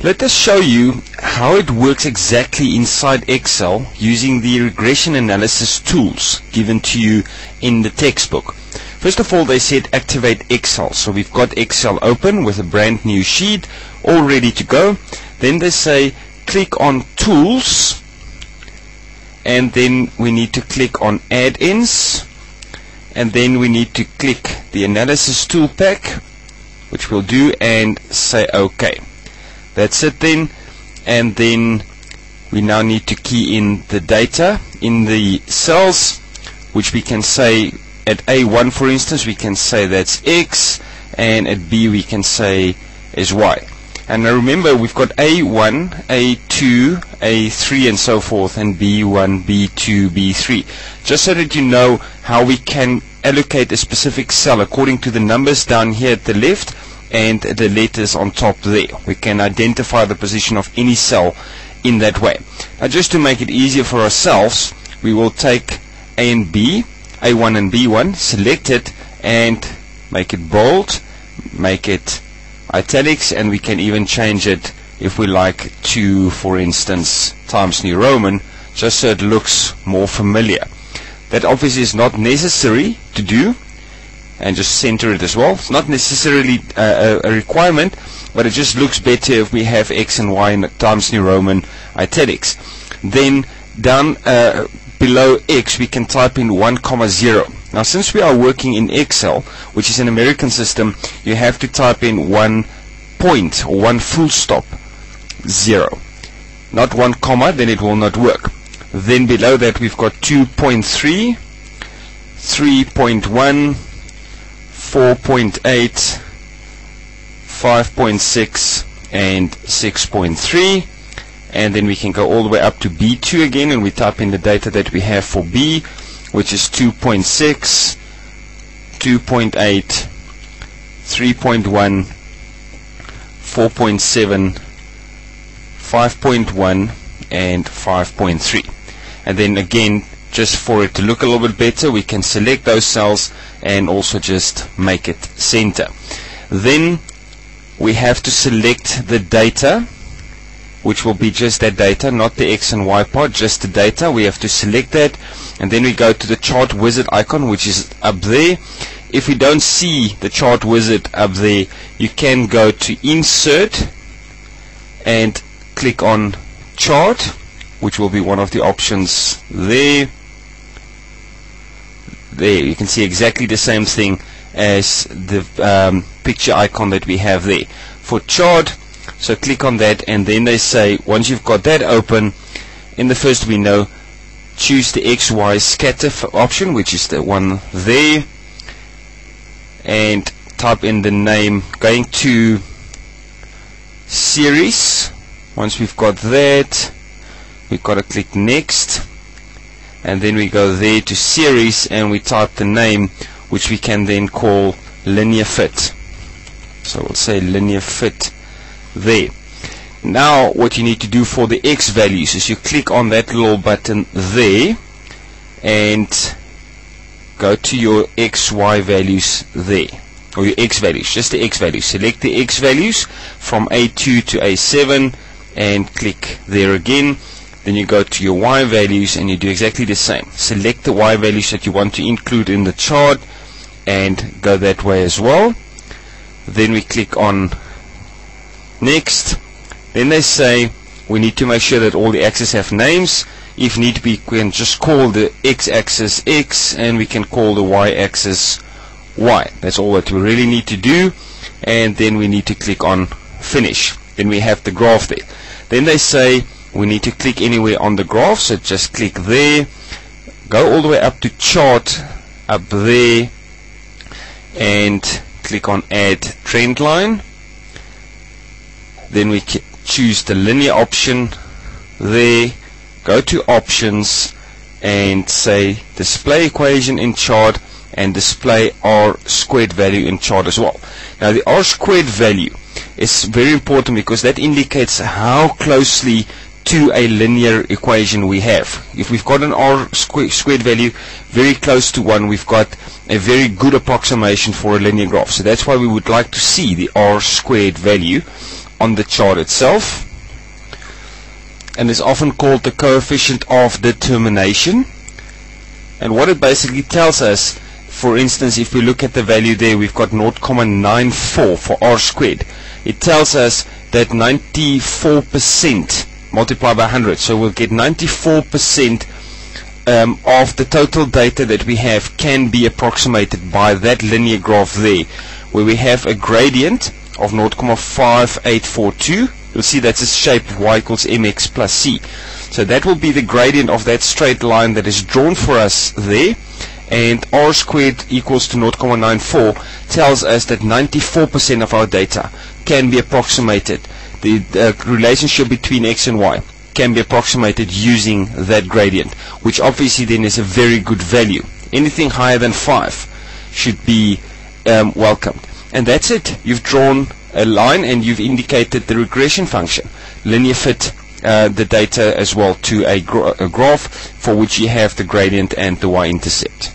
Let us show you how it works exactly inside Excel using the regression analysis tools given to you in the textbook. First of all, they said activate Excel. So we've got Excel open with a brand new sheet all ready to go. Then they say click on Tools, and then we need to click on Add-ins, and then we need to click the Analysis Tool Pack, which we'll do, and say OK. That's it then. And then we now need to key in the data in the cells, which we can say at A1, for instance, we can say that's X, and at B we can say is Y. And now remember, we've got A1, A2, A3 and so forth, and B1, B2, B3. Just so that you know how we can allocate a specific cell according to the numbers down here at the left and the letters on top there. We can identify the position of any cell in that way. Now, just to make it easier for ourselves, we will take A and B, A1 and B1, select it and make it bold, make it italics, and we can even change it if we like to, for instance, Times New Roman, just so it looks more familiar. That obviously is not necessary to do, and just center it as well. It's not necessarily a requirement, but it just looks better if we have X and Y in Times New Roman italics. Then down below X we can type in 1, 0. Now, since we are working in Excel, which is an American system, you have to type in 1 point or 1 full stop 0, not 1 comma, then it will not work. Then below that we've got 2.3, 3.1, 4.8, 5.6 and 6.3, and then we can go all the way up to B2 again, and we type in the data that we have for B, which is 2.6, 2.8, 3.1, 4.7, 5.1 and 5.3. And then again, just for it to look a little bit better, we can select those cells and also just make it center. Then we have to select the data, which will be just that data, not the X and Y part, just the data. We have to select that, and then we go to the chart wizard icon, which is up there. If we don't see the chart wizard up there, you can go to Insert and click on Chart, which will be one of the options there. There you can see exactly the same thing as the picture icon that we have there for chart. So click on that, and then they say once you've got that open, in the first window choose the XY scatter option, which is the one there, and type in the name, going to series. Once we've got that, we've got to click next, and then we go there to series and we type the name, which we can then call linear fit. So we'll say linear fit there. Now what you need to do for the X values is you click on that little button there and go to your XY values there, or your X values, just the X values. Select the X values from A2 to A7 and click there again. Then you go to your Y values and you do exactly the same. Select the Y values that you want to include in the chart and go that way as well. Then we click on next. Then they say we need to make sure that all the axes have names. If need be, we can just call the X-axis X and we can call the Y-axis Y. That's all that we really need to do, and then we need to click on finish. Then we have the graph there. Then they say we need to click anywhere on the graph, so just click there, go all the way up to chart up there and click on add trend line. Then we choose the linear option there, go to options and say display equation in chart and display R squared value in chart as well. Now the R squared value is very important because that indicates how closely to a linear equation we have. If we've got an R squared value very close to 1, we've got a very good approximation for a linear graph. So that's why we would like to see the R squared value on the chart itself, and is often called the coefficient of determination. And what it basically tells us, for instance, if we look at the value there, we've got 0.94 for r squared. It tells us that 94% multiplied by 100, so we'll get 94% of the total data that we have can be approximated by that linear graph there, where we have a gradient of 0.5842. You'll see that's a shape of y equals mx plus c. So that will be the gradient of that straight line that is drawn for us there, and r squared equals to 0.94 tells us that 94% of our data can be approximated. The relationship between x and y can be approximated using that gradient, which obviously then is a very good value. Anything higher than 5 should be welcomed. And that's it. You've drawn a line and you've indicated the regression function. Linear fit the data as well to a graph for which you have the gradient and the y-intercept.